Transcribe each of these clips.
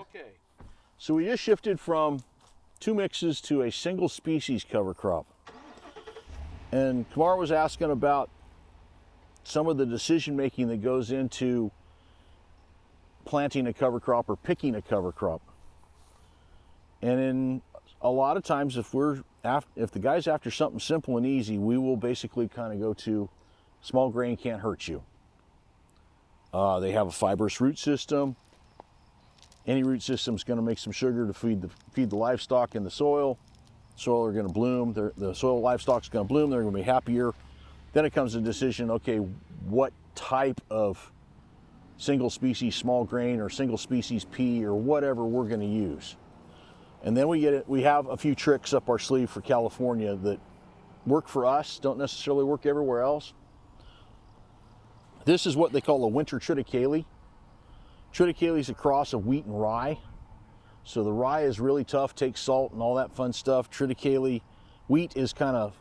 Okay. So we just shifted from 2 mixes to a single species cover crop. And Kamar was asking about some of the decision making that goes into planting a cover crop or picking a cover crop. And in a lot of times, if the guy's after something simple and easy, we will basically kind of go to small grain can't hurt you. They have a fibrous root system. Any root system is going to make some sugar to feed the livestock in the soil. Soil are going to bloom. The soil livestock is going to bloom. They're going to be happier. Then it comes to the decision, okay, what type of single species small grain or single species pea or whatever we're going to use. And then we have a few tricks up our sleeve for California that work for us, don't necessarily work everywhere else. This is what they call a winter triticale. Triticale is a cross of wheat and rye. So the rye is really tough, takes salt and all that fun stuff. Triticale, wheat is kind of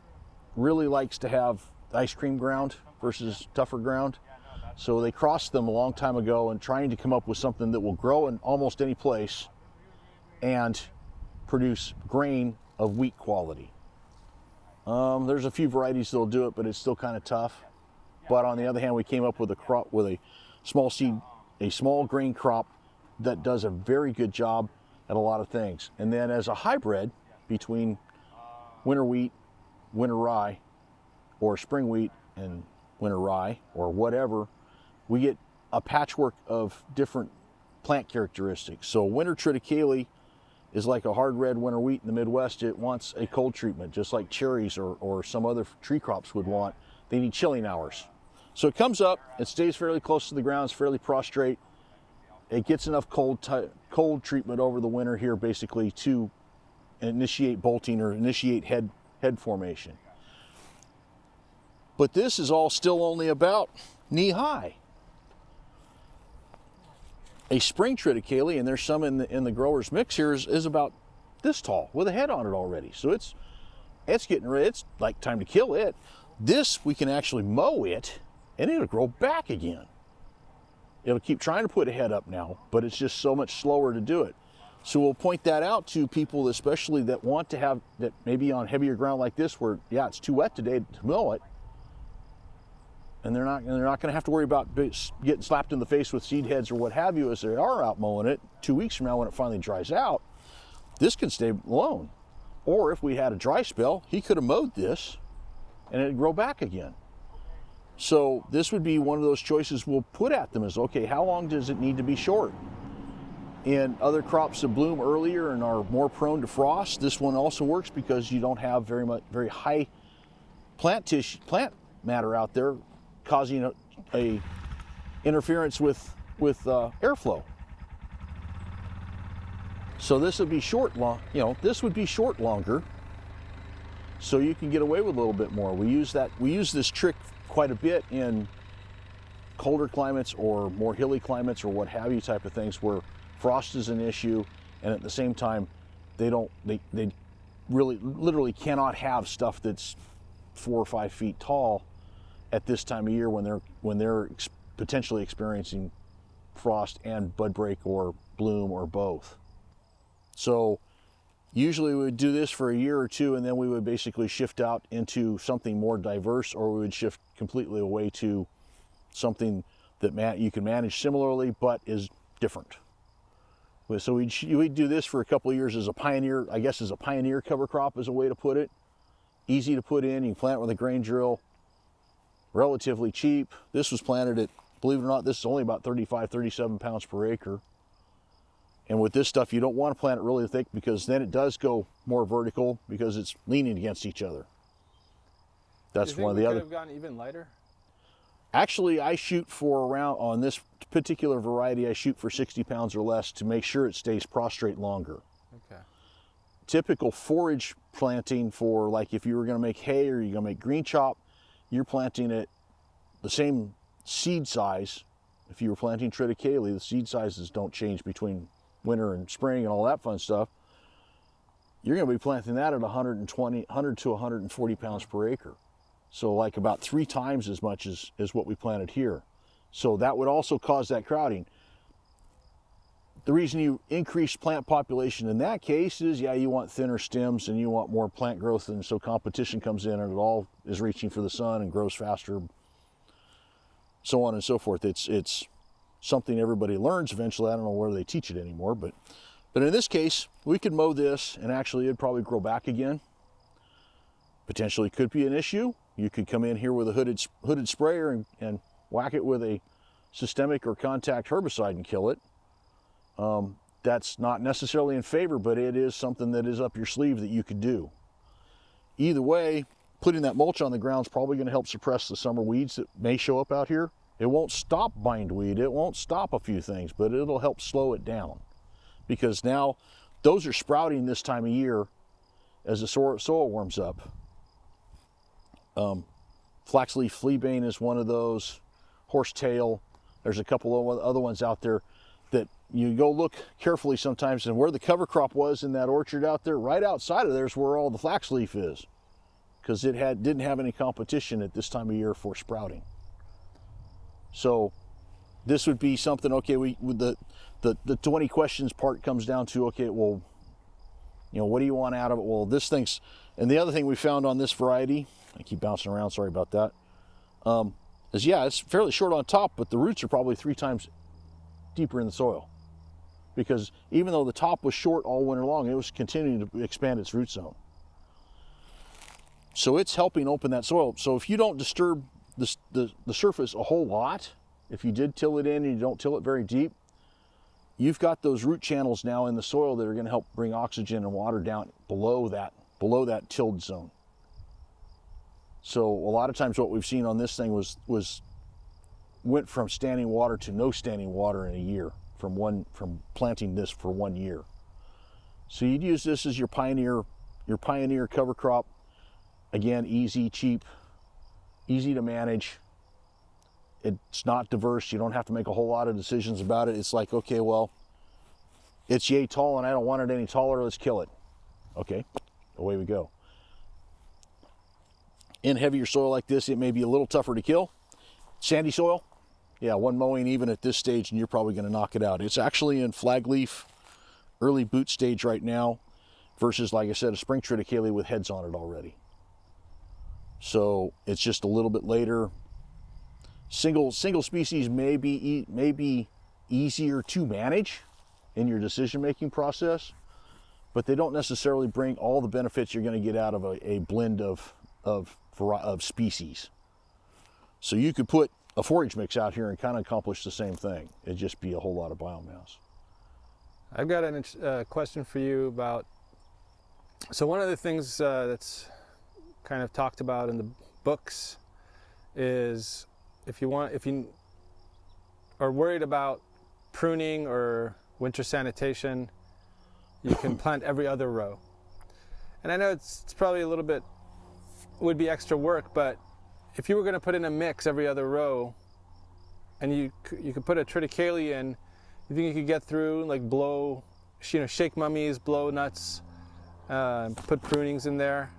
really likes to have ice cream ground versus tougher ground. So they crossed them a long time ago and trying to come up with something that will grow in almost any place and produce grain of wheat quality. There's a few varieties that'll do it, but it's still kind of tough. But on the other hand, we came up with a crop with a small grain crop that does a very good job at a lot of things. And then as a hybrid between winter wheat, winter rye, or spring wheat and winter rye, or whatever, we get a patchwork of different plant characteristics. So winter triticale is like a hard red winter wheat in the Midwest. It wants a cold treatment, just like cherries or some other tree crops would want. They need chilling hours. So it comes up, it stays fairly close to the ground, it's fairly prostrate. It gets enough cold treatment over the winter here basically to initiate bolting or initiate head formation. But this is all still only about knee high. A spring triticale, and there's some in the grower's mix here, is about this tall with a head on it already. So it's getting ready. It's like time to kill it. This we can actually mow it, and it'll grow back again. It'll keep trying to put a head up now, but it's just so much slower to do it. So we'll point that out to people, especially that want to have that maybe on heavier ground like this, where it's too wet today to mow it. And they're not going to have to worry about getting slapped in the face with seed heads or what have you as they are out mowing it. 2 weeks from now when it finally dries out, this can stay alone. Or if we had a dry spell, he could have mowed this and it'd grow back again. So this would be one of those choices we'll put at them is, okay, how long does it need to be short? In other crops that bloom earlier and are more prone to frost, this one also works because you don't have very high plant matter out there causing a interference with airflow. So this would be this would be short longer, so you can get away with a little bit more. We use this trick quite a bit in colder climates or more hilly climates or what have you type of things where frost is an issue, and at the same time they really literally cannot have stuff that's 4 or 5 feet tall at this time of year when they're potentially experiencing frost and bud break or bloom or both. So usually we would do this for a year or two, and then we would basically shift out into something more diverse, or we would shift completely away to something that you can manage similarly but is different. So we'd do this for a couple of years as a pioneer, I guess as a pioneer cover crop is a way to put it. Easy to put in, you can plant with a grain drill, relatively cheap. This was planted at, believe it or not, this is only about 35, 37 pounds per acre. And with this stuff, you don't want to plant it really thick because then it does go more vertical because it's leaning against each other. That's one of the other. Could have gone even lighter? Actually, I shoot for around, on this particular variety, I shoot for 60 pounds or less to make sure it stays prostrate longer. Okay. Typical forage planting for, like if you were going to make hay or you're going to make green chop, you're planting it the same seed size. If you were planting triticale, the seed sizes don't change between winter and spring and all that fun stuff. You're going to be planting that at 100 to 140 pounds per acre. So like about 3 times as much as what we planted here. So that would also cause that crowding. the reason you increase plant population in that case is, yeah, you want thinner stems and you want more plant growth, and so competition comes in and it all is reaching for the sun and grows faster, so on and so forth. It's something everybody learns eventually. I don't know where they teach it anymore, but in this case, we could mow this and actually it'd probably grow back again. Potentially could be an issue. You could come in here with a hooded sprayer and whack it with a systemic or contact herbicide and kill it. That's not necessarily in favor, but it is something that is up your sleeve that you could do. Either way, putting that mulch on the ground is probably going to help suppress the summer weeds that may show up out here. It won't stop bindweed, it won't stop a few things, but it'll help slow it down, because now those are sprouting this time of year as the soil warms up. Flaxleaf fleabane is one of those, horsetail. There's a couple of other ones out there that you go look carefully sometimes, and where the cover crop was in that orchard out there, right outside of there's where all the flaxleaf is, because it didn't have any competition at this time of year for sprouting. So this would be something, okay, the 20 questions part comes down to, okay, well, what do you want out of it? Well, this thing's, and the other thing we found on this variety, I keep bouncing around, sorry about that, is, yeah, it's fairly short on top, but the roots are probably 3 times deeper in the soil, because even though the top was short all winter long, it was continuing to expand its root zone. So it's helping open that soil. So if you don't disturb the surface a whole lot, if you did till it in and you don't till it very deep, you've got those root channels now in the soil that are going to help bring oxygen and water down below that tilled zone. So a lot of times what we've seen on this thing went from standing water to no standing water in a year, from planting this for 1 year. So you'd use this as your pioneer cover crop. Again, easy, cheap, easy to manage. It's not diverse. You don't have to make a whole lot of decisions about it. It's like, okay, well, it's yay tall and I don't want it any taller, let's kill it. Okay, away we go. In heavier soil like this, it may be a little tougher to kill. Sandy soil, yeah, one mowing even at this stage and you're probably going to knock it out. It's actually in flag leaf, early boot stage right now, versus, like I said, a spring triticale with heads on it already. So it's just a little bit later. Single species may be easier to manage in your decision-making process, but they don't necessarily bring all the benefits you're going to get out of a blend of species. So you could put a forage mix out here and kind of accomplish the same thing. It'd just be a whole lot of biomass. I've got a question for you about, so one of the things that's kind of talked about in the books is if you are worried about pruning or winter sanitation, you can plant every other row. And I know it's probably a little bit, would be extra work, but if you were going to put in a mix every other row and you could put a triticale in, you think you could get through, like blow, shake mummies, blow nuts, put prunings in there?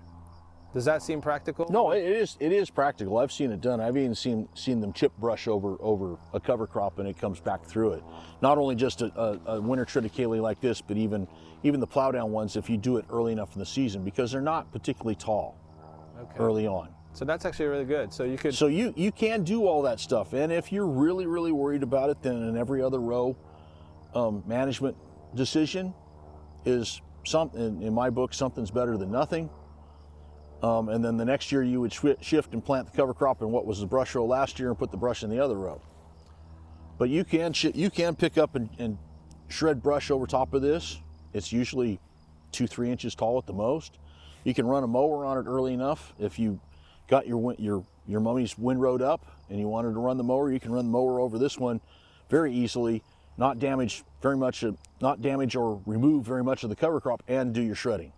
Does that seem practical? No, it is practical. I've seen it done. I've even seen them chip brush over a cover crop and it comes back through it. Not only just a winter triticale like this, but even the plow down ones if you do it early enough in the season, because they're not particularly tall early on. So that's actually really good. So you could. So you can do all that stuff, and if you're really, really worried about it, then in every other row management decision is in my book, something's better than nothing. And then the next year you would shift and plant the cover crop in what was the brush row last year and put the brush in the other row. But you can pick up and shred brush over top of this. It's usually 2-3 inches tall at the most. You can run a mower on it early enough. If you got your mummy's windrowed up and you wanted to run the mower, you can run the mower over this one very easily, not damage or remove very much of the cover crop, and do your shredding.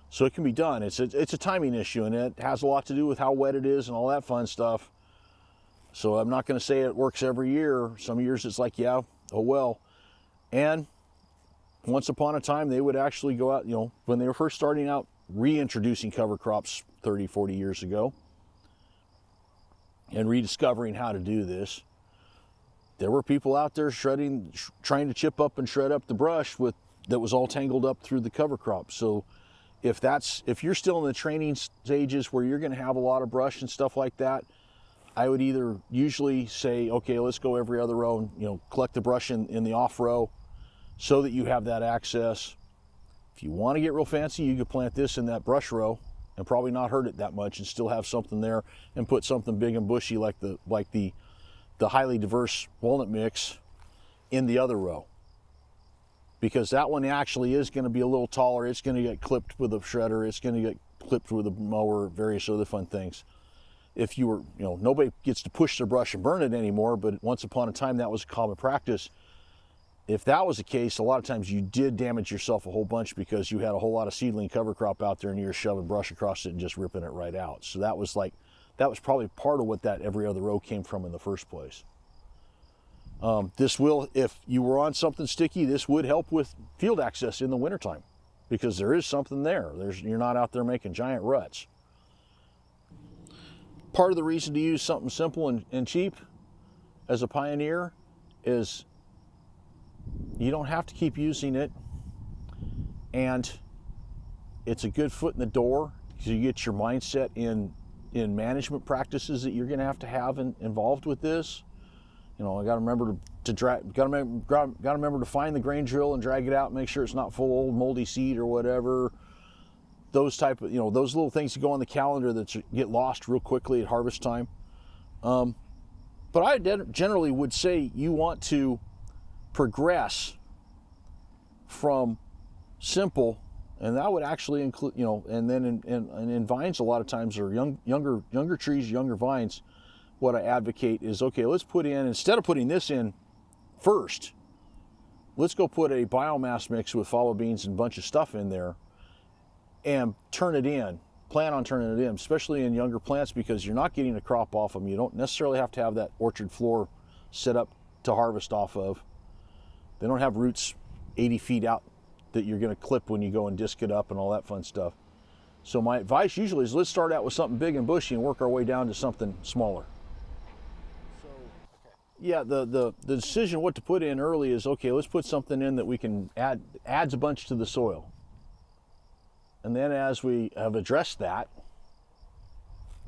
So it can be done. It's a timing issue, and it has a lot to do with how wet it is and all that fun stuff. So I'm not going to say it works every year. Some years it's like, yeah, oh well. And once upon a time, they would actually go out, when they were first starting out reintroducing cover crops 30, 40 years ago and rediscovering how to do this, there were people out there trying to chip up and shred up the brush that was all tangled up through the cover crop. So if you're still in the training stages where you're going to have a lot of brush and stuff like that, I would either usually say, okay, let's go every other row and, collect the brush in the off row so that you have that access. If you want to get real fancy, you could plant this in that brush row and probably not hurt it that much and still have something there, and put something big and bushy like the highly diverse walnut mix in the other row, because that one actually is going to be a little taller. It's going to get clipped with a shredder. It's going to get clipped with a mower, various other fun things. If you were, nobody gets to push their brush and burn it anymore, but once upon a time that was a common practice. If that was the case, a lot of times you did damage yourself a whole bunch because you had a whole lot of seedling cover crop out there and you were shoving brush across it and just ripping it right out. So that was probably part of what that every other row came from in the first place. This will, if you were on something sticky, this would help with field access in the wintertime, because there is something there. You're not out there making giant ruts. Part of the reason to use something simple and cheap as a pioneer is you don't have to keep using it, and it's a good foot in the door because you get your mindset in management practices that you're going to have involved with this. I got to remember to remember to find the grain drill and drag it out and make sure it's not full of old moldy seed or whatever. Those type of, those little things that go on the calendar that get lost real quickly at harvest time. But I generally would say you want to progress from simple, and that would actually include, and then in vines a lot of times, or younger trees, younger vines, what I advocate is, okay, let's put in, instead of putting this in first, let's go put a biomass mix with fava beans and a bunch of stuff in there and plan on turning it in, especially in younger plants, because you're not getting a crop off them. You don't necessarily have to have that orchard floor set up to harvest off of. They don't have roots 80 feet out that you're going to clip when you go and disc it up and all that fun stuff. So my advice usually is, let's start out with something big and bushy and work our way down to something smaller. Yeah, the decision what to put in early is, okay, let's put something in that we can adds a bunch to the soil. And then as we have addressed that,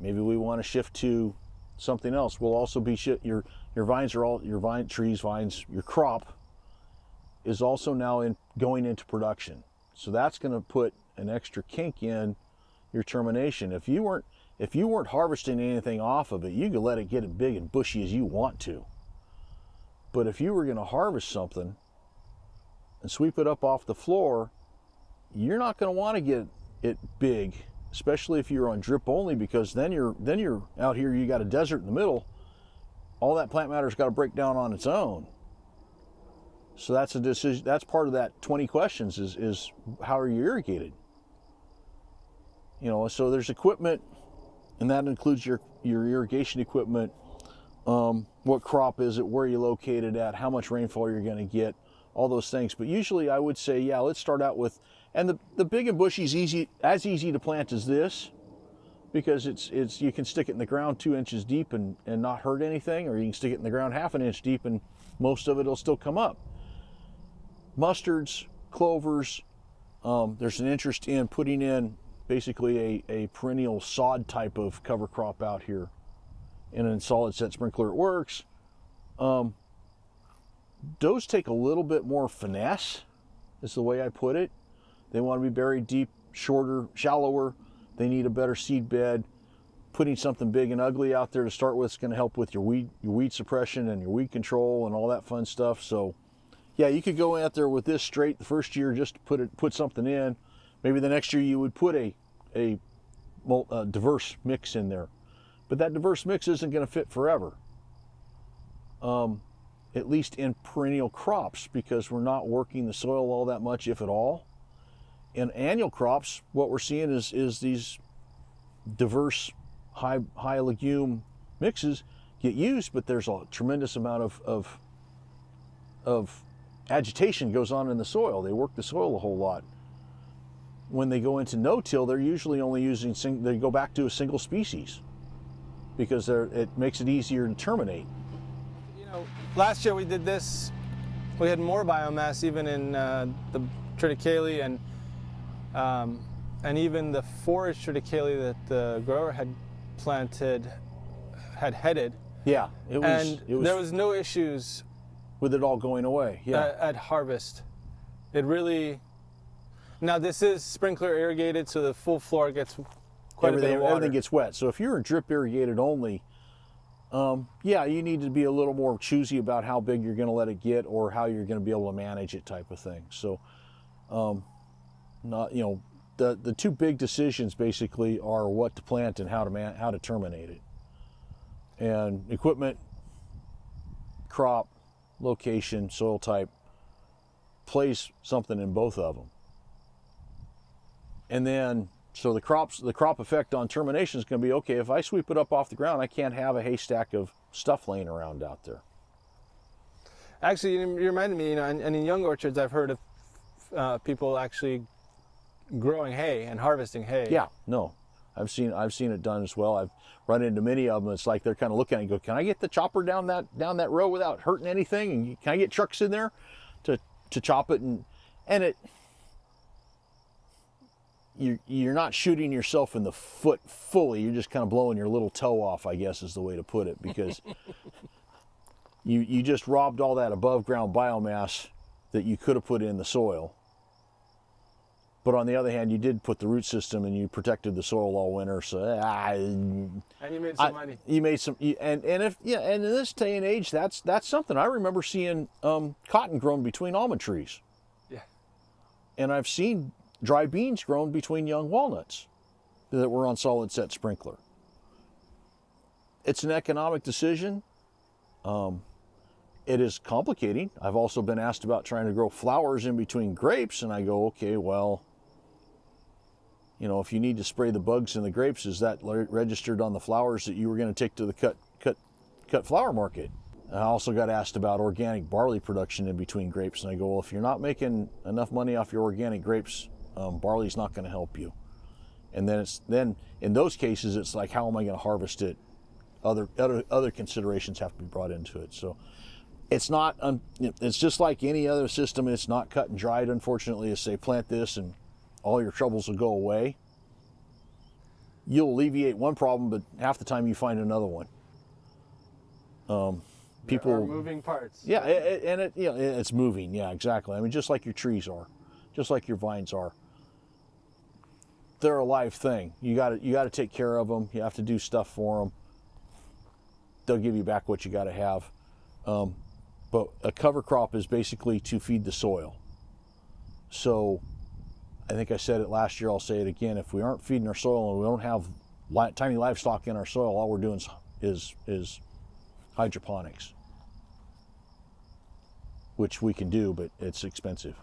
maybe we want to shift to something else. We'll also be your vines are all your vines, your crop is also now going into production. So that's going to put an extra kink in your termination. If you weren't harvesting anything off of it, you could let it get as big and bushy as you want to. But if you were going to harvest something and sweep it up off the floor, you're not going to want to get it big, especially if you're on drip only, because then you're out here, you got a desert in the middle. All that plant matter's got to break down on its own. So that's a decision. That's part of that 20 questions is how are you irrigated? So there's equipment, and that includes your irrigation equipment. What crop is it? Where are you located at? How much rainfall you're going to get? All those things. But usually I would say, yeah, let's start out with, and the big and bushy is as easy to plant as this, because it's you can stick it in the ground 2 inches deep and not hurt anything, or you can stick it in the ground 1/2 inch deep and most of it will still come up. Mustards, clovers, there's an interest in putting in basically a perennial sod type of cover crop out here. In a solid set sprinkler, it works. Those take a little bit more finesse, is the way I put it. They want to be buried deep, shorter, shallower. They need a better seed bed. Putting something big and ugly out there to start with is going to help with your weed suppression and your weed control and all that fun stuff. So, yeah, you could go out there with this straight the first year, just put something in. Maybe the next year you would put a diverse mix in there. But that diverse mix isn't going to fit forever, at least in perennial crops, because we're not working the soil all that much, if at all. In annual crops, what we're seeing is these diverse high legume mixes get used, but there's a tremendous amount of agitation goes on in the soil. They work the soil a whole lot. When they go into no-till, they're usually only using, they go back to a single species, because it makes it easier to terminate. Last year we did this. We had more biomass even in the triticale and even the forage triticale that the grower had planted had headed. Yeah, it was. And It was there was no issues with it all going away. Yeah. at harvest. It really. Now this is sprinkler irrigated, so the full floor gets quite a bit of water. Everything gets wet. So if you're drip irrigated only, yeah, you need to be a little more choosy about how big you're going to let it get or how you're going to be able to manage it, type of thing. So, not the two big decisions basically are what to plant and how to terminate it. And equipment, crop, location, soil type plays something in both of them. And then, so the crop effect on termination is going to be, okay, if I sweep it up off the ground, I can't have a haystack of stuff laying around out there. Actually, you reminded me, and in young orchards, I've heard of people actually growing hay and harvesting hay. Yeah, no, I've seen it done as well. I've run into many of them. It's like they're kind of looking at it and go, can I get the chopper down that row without hurting anything? And can I get trucks in there to chop it? And it, you're not shooting yourself in the foot fully. You're just kind of blowing your little toe off, I guess is the way to put it, because you just robbed all that above ground biomass that you could have put in the soil. But on the other hand, you did put the root system and you protected the soil all winter. So and you made some money. You made some, and in this day and age, that's something. I remember seeing cotton grown between almond trees. Yeah. And I've seen dry beans grown between young walnuts that were on solid set sprinkler. It's an economic decision. It is complicating. I've also been asked about trying to grow flowers in between grapes, and I go, okay, well, if you need to spray the bugs in the grapes, is that registered on the flowers that you were going to take to the cut flower market? I also got asked about organic barley production in between grapes, and I go, well, if you're not making enough money off your organic grapes, barley's not going to help you. And then in those cases, it's like, how am I going to harvest it? Other considerations have to be brought into it. So it's not. It's just like any other system. It's not cut and dried. Unfortunately, to say plant this and all your troubles will go away. You'll alleviate one problem, but half the time you find another one. People there are moving parts. Yeah, it's moving. Yeah, exactly. I mean, just like your trees are, just like your vines are. They're a live thing. You got to take care of them. You have to do stuff for them. They'll give you back what you got to have. But a cover crop is basically to feed the soil. So I think I said it last year, I'll say it again. If we aren't feeding our soil and we don't have tiny livestock in our soil, all we're doing is hydroponics, which we can do, but it's expensive.